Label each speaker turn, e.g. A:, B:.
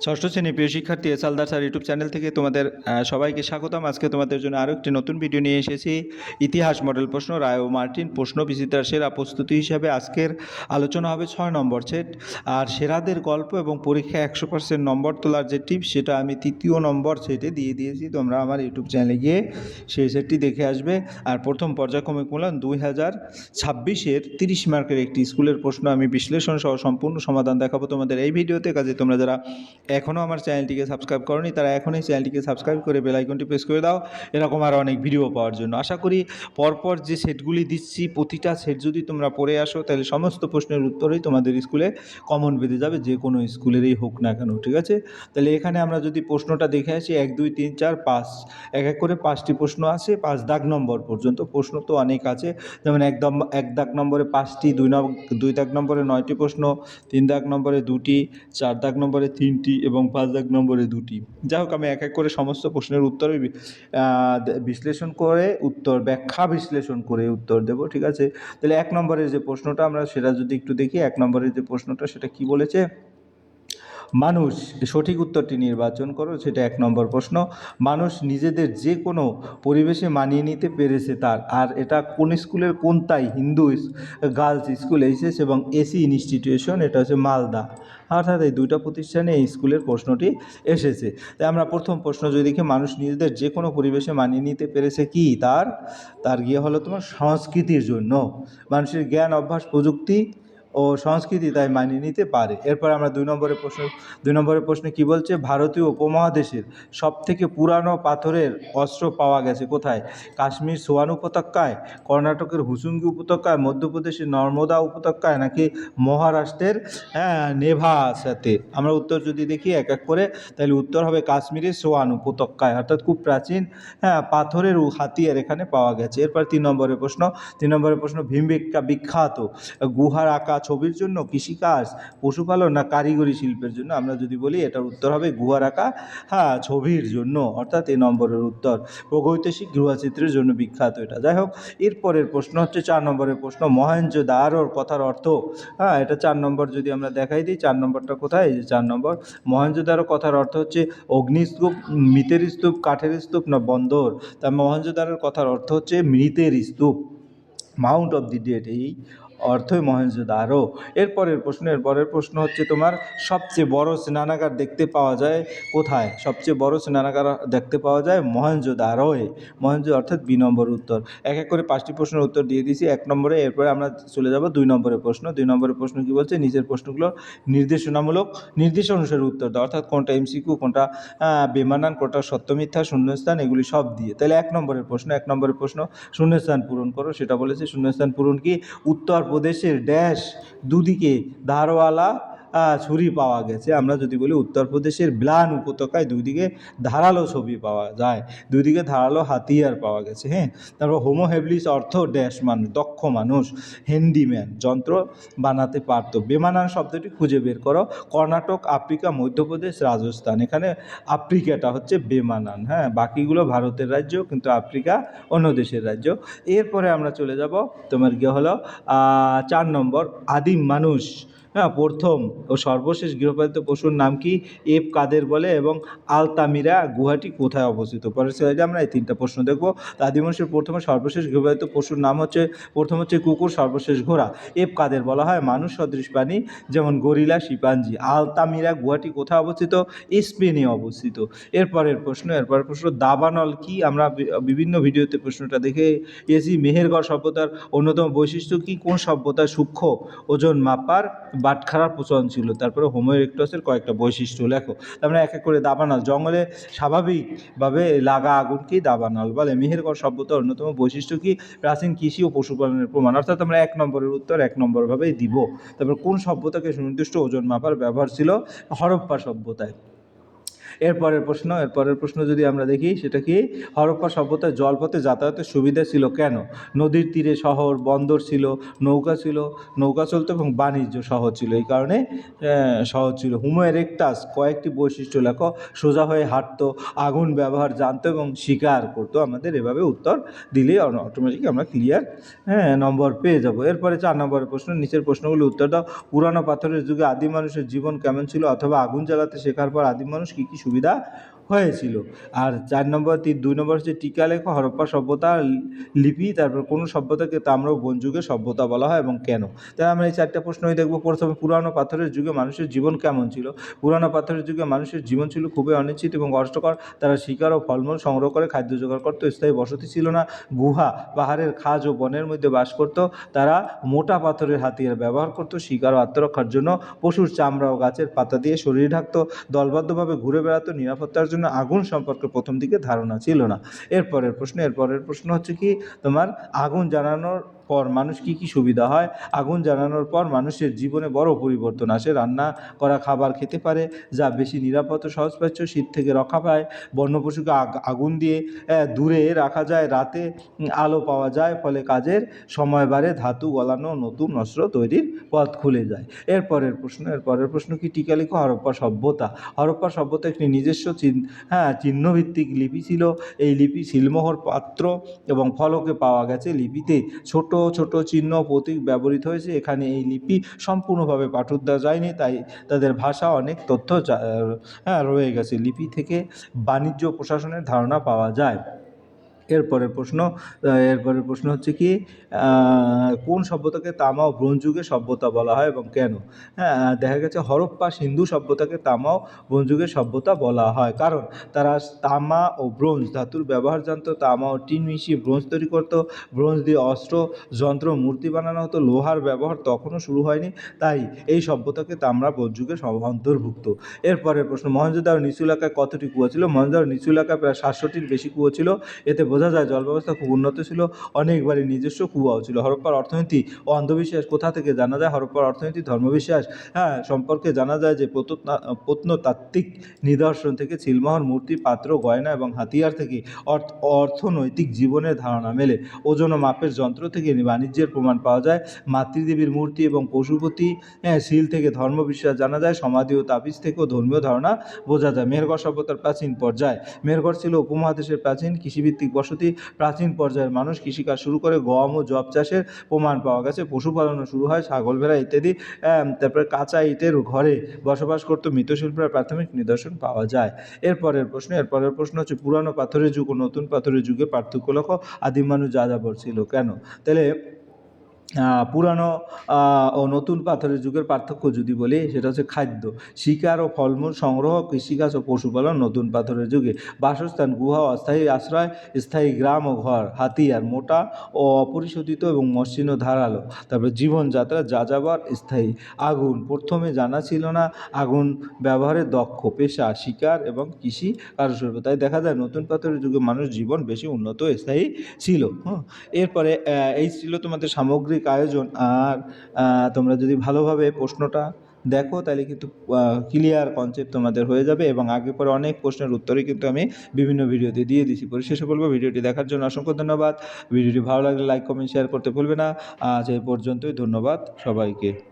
A: ষষ্ঠ শ্রেণীর প্রিয় শিক্ষার্থী এস আলদার স্যার ইউটিউব চ্যানেল থেকে তোমাদের সবাইকে স্বাগতম। আজকে তোমাদের জন্য আরও একটি নতুন ভিডিও নিয়ে এসেছি। ইতিহাস মডেল প্রশ্ন, রায় ও মার্টিন প্রশ্ন বিচিত্রার সেরা প্রস্তুতি হিসাবে আজকের আলোচনা হবে 6 নম্বর সেট। আর সেরাদের গল্প এবং পরীক্ষায় 100% নম্বর তোলার যে টিপস, সেটা আমি 3য় নম্বর সেটে দিয়ে দিয়েছি। তোমরা আমার ইউটিউব চ্যানেলে গিয়ে সেই সেটটি দেখে আসবে। আর প্রথম পর্যায়ক্রমিক মূল্যায়ন 2026-এর 30 মার্কের একটি স্কুলের প্রশ্ন আমি বিশ্লেষণ সহ সম্পূর্ণ সমাধান দেখাবো তোমাদের এই ভিডিওতে। কাজে তোমরা যারা এখনও আমার চ্যানেলটিকে সাবস্ক্রাইব করোনি তারা এখনই চ্যানেলটিকে সাবস্ক্রাইব করে বেল আইকনটি প্রেস করে দাও এরকম আরও অনেক ভিডিও পাওয়ার জন্য। আশা করি পরপর যে সেটগুলি দিচ্ছি প্রতিটা সেট যদি তোমরা পড়ে আসো তাহলে সমস্ত প্রশ্নের উত্তরই তোমাদের স্কুলে কমন বেঁধে যাবে, যে কোনো স্কুলেরই হোক না কেন। ঠিক আছে, তাহলে এখানে আমরা যদি প্রশ্নটা দেখে আসি 1 2 3 4 5 এক এক করে 5টি প্রশ্ন আছে, 5 দাগ নম্বর পর্যন্ত। প্রশ্ন তো অনেক আছে, যেমন এক দাগ নম্বরে 5টি, 2 দাগ নম্বরে 9টি প্রশ্ন, 3 দাগ নম্বরে 2টি, 4 দাগ নম্বরে 3টি এবং 5 দাগ নম্বরে 2টি। যাই হোক, আমি এক এক করে সমস্ত প্রশ্নের উত্তর বিশ্লেষণ করে ব্যাখ্যা বিশ্লেষণ করে উত্তর দেব। ঠিক আছে, তাহলে 1 নম্বরের যে প্রশ্নটা আমরা সেটা যদি একটু দেখি। 1 নম্বরের যে প্রশ্নটা সেটা কি বলেছে, মানুষ সঠিক উত্তরটি নির্বাচন করো, সেটা 1 নম্বর প্রশ্ন। মানুষ নিজেদের যে কোনো পরিবেশে মানিয়ে নিতে পেরেছে তার, আর এটা কোন স্কুলের, কোনটাই হিন্দু গার্লস স্কুল এইচএস এবং এসি ইনস্টিটিউশন, এটা হচ্ছে মালদা। অর্থাৎ এই দুইটা প্রতিষ্ঠানে এই স্কুলের প্রশ্নটি এসেছে। তাই আমরা প্রথম প্রশ্ন যদি দেখি, মানুষ নিজেদের যে কোনো পরিবেশে মানিয়ে নিতে পেরেছে কি, তার গিয়ে হলো তোমার সংস্কৃতির জন্য। মানুষের জ্ঞান, অভ্যাস, প্রযুক্তি ও সংস্কৃতি তাই মানিয়ে নিতে পারে। এরপর আমরা 2 নম্বরের প্রশ্নে কি বলছে, ভারতীয় উপমহাদেশের সবথেকে পুরানো পাথরের অস্ত্র পাওয়া গেছে কোথায়? কাশ্মীর সোয়ান উপত্যকায়, কর্ণাটকের হুসুঙ্গি উপত্যকায়, মধ্যপ্রদেশের নর্মদা উপত্যকায়, নাকি মহারাষ্ট্রের নেভাসাতে? আমরা উত্তর যদি দেখি এক এক করে, তাহলে উত্তর হবে কাশ্মীরের সোয়ান উপত্যকায়, অর্থাৎ খুব প্রাচীন পাথরের হাতিয়ার এখানে পাওয়া গেছে। এরপর 3 নম্বরের প্রশ্ন, ভীমবেটকা বিখ্যাত গুহার আঁকা ছবির জন্য, কৃষিকাজ, পশুপালন না কারিগরি শিল্পের জন্য? আমরা যদি বলি এটার উত্তর হবে গুহার আঁকা ছবির জন্য, অর্থাৎ এই নম্বরের উত্তর। প্রাগৈতিহাসিক গৃহচিত্রের জন্য বিখ্যাত এটা। যাই হোক, এরপরের প্রশ্ন হচ্ছে 4 নম্বরের প্রশ্ন, মহেঞ্জোদারোর কথার অর্থ। এটা 4 নম্বর যদি আমরা দেখাই দিই, 4 নম্বরটা কোথায়? এই যে 4 নম্বর, মহেঞ্জোদারো কথার অর্থ হচ্ছে অগ্নিস্তূপ, মৃতের স্তূপ, কাঠের স্তূপ না বন্দর? তা মহেঞ্জোদারোর কথার অর্থ হচ্ছে মৃতের স্তূপ, মাউন্ট অফ দি ডেড, এই অর্থই মহেঞ্জোদারো। এরপরের প্রশ্ন হচ্ছে তোমার, সবচেয়ে বড় স্নানাগার দেখতে পাওয়া যায় কোথায়? সবচেয়ে বড় স্নানাগার দেখতে পাওয়া যায় মহেঞ্জোদারোয়, অর্থাৎ 2 নম্বর উত্তর। এক এক করে 5টি প্রশ্নের উত্তর দিয়ে দিয়েছি 1 নম্বরে। এরপরে আমরা চলে যাব 2 নম্বরের প্রশ্ন। 2 নম্বরের প্রশ্ন কি বলছে, নিচের প্রশ্নগুলো নির্দেশ অনুসারে উত্তর দাও, অর্থাৎ কোনটা এমসিকিউ, কোনটা বেমানান, কোনটা সত্য মিথ্যা, শূন্যস্থান, এগুলি সব দিয়ে। তাহলে 1 নম্বরের প্রশ্ন শূন্যস্থান পূরণ করো। সেটা বলেছে শূন্যস্থান পূরণ কি, উত্তরপ্রদেশের ড্যাশ দুদিকে ধারওয়ালা ছুরি পাওয়া গেছে? আমরা যদি বলি উত্তরপ্রদেশের ব্লান উপত্যকায় দুদিকে ধারালো ছবি পাওয়া যায়, দুদিকে ধারালো হাতিয়ার পাওয়া গেছে। তারপর হোমো হ্যাবিলিস অর্থ ড্যাশ মানুষ, দক্ষ মানুষ, হ্যান্ডিম্যান, যন্ত্র বানাতে পারতো। বেমানান শব্দটি খুঁজে বের করো। কর্ণাটক, আফ্রিকা, মধ্যপ্রদেশ, রাজস্থান। এখানে আফ্রিকাটা হচ্ছে বেমানান, বাকিগুলো ভারতের রাজ্য, কিন্তু আফ্রিকা অন্য দেশের রাজ্য। এরপরে আমরা চলে যাব তোমার গিয়ে হলো 4 নম্বর, আদিম মানুষ প্রথম ও সর্বশেষ গৃহপালিত পশুর নাম কি? এফ কাদের বলে এবং আলতামিরা গুহাটি কোথায় অবস্থিত? পরের স্লাইডে আমরা এই 3টা প্রশ্ন দেখব। আদিম মানুষের প্রথম ও সর্বশেষ গৃহপালিত পশুর নাম হচ্ছে, প্রথম হচ্ছে কুকুর, সর্বশেষ ঘোড়া। এফ কাদের বলা হয়? মানুষ সদৃশ প্রাণী, যেমন গরিলা, শিম্পাঞ্জি। আলতামিরা গুহাটি কোথায় অবস্থিত? স্পেনে অবস্থিত। এরপরের প্রশ্ন দাবানল কি? আমরা বিভিন্ন ভিডিওতে প্রশ্নটা দেখে এসি। মেহেরগড় সভ্যতার অন্যতম বৈশিষ্ট্য কি? কোন সভ্যতার সূক্ষ্ম ওজন মাপার বাটখারার প্রচলন ছিল? তারপরে হোমো ইরেক্টাসের কয়েকটা বৈশিষ্ট্য লেখো। আমরা এক এক করে, দাবানল, জঙ্গলে স্বাভাবিকভাবে লাগা আগুন কি? দাবানল বলে। মেহেরগড় সভ্যতার অন্যতম বৈশিষ্ট্য কি? প্রাচীন কৃষি ও পশুপালনের প্রমাণ। অর্থাৎ আমরা 1 নম্বরের উত্তর 1 নম্বরভাবেই দিব। তারপর কোন সভ্যতাকে সুনির্দিষ্ট ওজন মাপার ব্যবহার ছিল? হরপ্পা সভ্যতায়। এরপরের প্রশ্ন যদি আমরা দেখি সেটা কি, হরপ্পা সভ্যতায় জলপথে যাতায়াতের সুবিধা ছিল কেন? নদীর তীরে শহর, বন্দর ছিল, নৌকা চলতো এবং বাণিজ্য সহজ ছিল, এই কারণে সহজ ছিল। হোমো এরেক্টাস কয়েকটি বৈশিষ্ট্য লেখো। সোজা হয়ে হাঁটতো, আগুন ব্যবহার জানতো এবং শিকার করতো। আমাদের এভাবে উত্তর দিলেই অটোমেটিক আমরা ক্লিয়ার নম্বর পেয়ে যাব। এরপরে 4 নম্বরের প্রশ্ন, নিচের প্রশ্নগুলি উত্তর দাও। পুরানো পাথরের যুগে আদিম মানুষের জীবন কেমন ছিল, অথবা আগুন জ্বালাতে শেখার পর আদিম মানুষ কী কী সুবিধা হয়েছিল। আর 2 নম্বর হচ্ছে টিকা লেখো। হরপ্পা সভ্যতা লিপি, তারপর কোন সভ্যতাকে তাম্র ও ব্রোঞ্জ যুগের সভ্যতা বলা হয় এবং কেন। তাই আমরা এই 4টা প্রশ্নই দেখব। প্রথমে, পুরানো পাথরের যুগে মানুষের জীবন কেমন ছিল? পুরানো পাথরের যুগে মানুষের জীবন ছিল খুবই অনিশ্চিত এবং কষ্টকর। তারা শিকার ও ফলমূল সংগ্রহ করে খাদ্য জোগাড় করতো। স্থায়ী বসতি ছিল না। গুহা, পাহাড়ের খাজ ও বনের মধ্যে বাস করত। তারা মোটা পাথরের হাতিয়ার ব্যবহার করত শিকার ও আত্মরক্ষার জন্য। পশুর চামড়া ও গাছের পাতা দিয়ে শরীর ঢাকতো। দলবদ্ধভাবে ঘুরে বেড়াতো। নিরাপত্তার জন্য আগুন সম্পর্কে প্রথম দিকে ধারণা ছিল না। এরপরের প্রশ্ন হচ্ছে কি তোমার, আগুন জ্বালানোর পর মানুষ কি কি সুবিধা হয়? আগুন জ্বালানোর পর মানুষের জীবনে বড় পরিবর্তন আসে। রান্না করা খাবার খেতে পারে, যা বেশি নিরাপদ ও সহজপাচ্য। শীত থেকে রক্ষা পায়। বন্য পশুকে আগুন দিয়ে দূরে রাখা যায়। রাতে আলো পাওয়া যায়, ফলে কাজের সময় বাড়ে। ধাতু গলানো, নতুন অস্ত্র তৈরির পথ খুলে যায়। এরপরের প্রশ্ন কি, টিকা লিখো। হরপ্পা সভ্যতা একটি নিজস্ব চিহ্নভিত্তিক লিপি ছিল। এই লিপি সিলমোহর, পাত্র এবং ফলকে পাওয়া গেছে। লিপিতে ছোট ছোট চিহ্ন, প্রতীক ব্যবহৃত হয়েছে। এখানে এই লিপি সম্পূর্ণভাবে পাঠোদ্ধার যায়নি, তাই তাদের ভাষা অনেক তথ্য রয়ে গেছে। লিপি থেকে বাণিজ্য প্রশাসনের ধারণা পাওয়া যায়। এরপরের প্রশ্ন হচ্ছে কি, কোন সভ্যতাকে তামা ও ব্রোঞ্জ যুগের সভ্যতা বলা হয় এবং কেন? দেখা গেছে হরপ্পা সিন্ধু সভ্যতাকে তামা ও ব্রোঞ্জ যুগের সভ্যতা বলা হয়, কারণ তারা তামা ও ব্রোঞ্জ ধাতুর ব্যবহার জানতো। তামা ও টিন মিশিয়ে ব্রোঞ্জ তৈরি করতো। ব্রোঞ্জ দিয়ে অস্ত্র, যন্ত্র, মূর্তি বানানো হতো। লোহার ব্যবহার তখনও শুরু হয়নি, তাই এই সভ্যতাকে তামা ব্রোঞ্জ যুগের অন্তর্ভুক্ত। এরপরের প্রশ্ন, মহেঞ্জোদারো নিচু এলাকায় কতটি কুয়া ছিল? মহেঞ্জোদারো নিচু এলাকায় প্রায় 700টির বেশি কুয়ো ছিল। এতে বোঝা যায় জল ব্যবস্থা খুব উন্নত ছিল। অনেকবারই নিজস্ব কুয়াও ছিল। হরপ্পার অর্থনীতি ও অন্ধবিশ্বাস কোথা থেকে জানা যায়? হরপ্পার অর্থনীতি ধর্মবিশ্বাস সম্পর্কে জানা যায় যে প্রত্নতাত্ত্বিক নিদর্শন থেকে সিলমোহর, মূর্তি, পাত্র, গয়না এবং হাতিয়ার থেকে অর্থনৈতিক জীবনের ধারণা মেলে। ওজন ও মাপের যন্ত্র থেকে বাণিজ্যের প্রমাণ পাওয়া যায়। মাতৃদেবীর মূর্তি এবং পশুপতি শিল থেকে ধর্মবিশ্বাস জানা যায়। সমাধি ও তাবিজ থেকেও ধর্মীয় ধারণা বোঝা যায়। মেহেরগড় সভ্যতার প্রাচীন পর্যায়। মেহেরগড় ছিল উপমহাদেশের প্রাচীন কৃষিভিত্তিক বসতি। প্রাচীন পর্যায়ের মানুষ কৃষিকাজ শুরু করে। গম ও যব চাষের প্রমাণ পাওয়া গেছে। পশুপালনও শুরু হয়, ছাগল, ভেড়া ইত্যাদি। তারপরে কাঁচা ইটের ঘরে বসবাস করতো। মৃৎশিল্পের প্রাথমিক নিদর্শন পাওয়া যায়। এরপরের প্রশ্ন হচ্ছে, পুরানো পাথরের যুগ ও নতুন পাথরের যুগে পার্থক্য লেখো। আদিম মানুষ যাযাবর ছিল কেন? তাহলে পুরানো ও নতুন পাথরের যুগের পার্থক্য যদি বলি, সেটা হচ্ছে খাদ্য, শিকার ও ফলমূল সংগ্রহ, কৃষিকাজ ও পশুপালন নতুন পাথরের যুগে। বাসস্থান, গুহা, অস্থায়ী আশ্রয়, স্থায়ী গ্রাম ও ঘর, হাতিয়ার, মোটা ও অপরিশোধিত এবং মসৃণ ও ধারালো। তারপরে জীবনযাত্রা, যাযাবর, স্থায়ী। আগুন প্রথমে জানা ছিল না। আগুন ব্যবহারে দক্ষ, পেশা, শিকার এবং কৃষি কার্যশিল্প। তাই দেখা যায় নতুন পাথরের যুগে মানুষ জীবন বেশি উন্নত ও স্থায়ী ছিল। এরপরে এই ছিল তোমাদের সামগ্রিক আয়োজন। আর তোমরা যদি ভালোভাবে প্রশ্নটা দেখো, তাহলে কিন্তু ক্লিয়ার কনসেপ্ট তোমাদের হয়ে যাবে। এবং আগে পরে অনেক প্রশ্নের উত্তরই কিন্তু আমি বিভিন্ন ভিডিওতে দিয়ে দিয়েছি। পরিশেষে বলবো, ভিডিওটি দেখার জন্য অসংখ্য ধন্যবাদ। ভিডিওটি ভালো লাগলে লাইক, কমেন্ট, শেয়ার করতে ভুলবে না। আজ এই পর্যন্তই। ধন্যবাদ সবাইকে।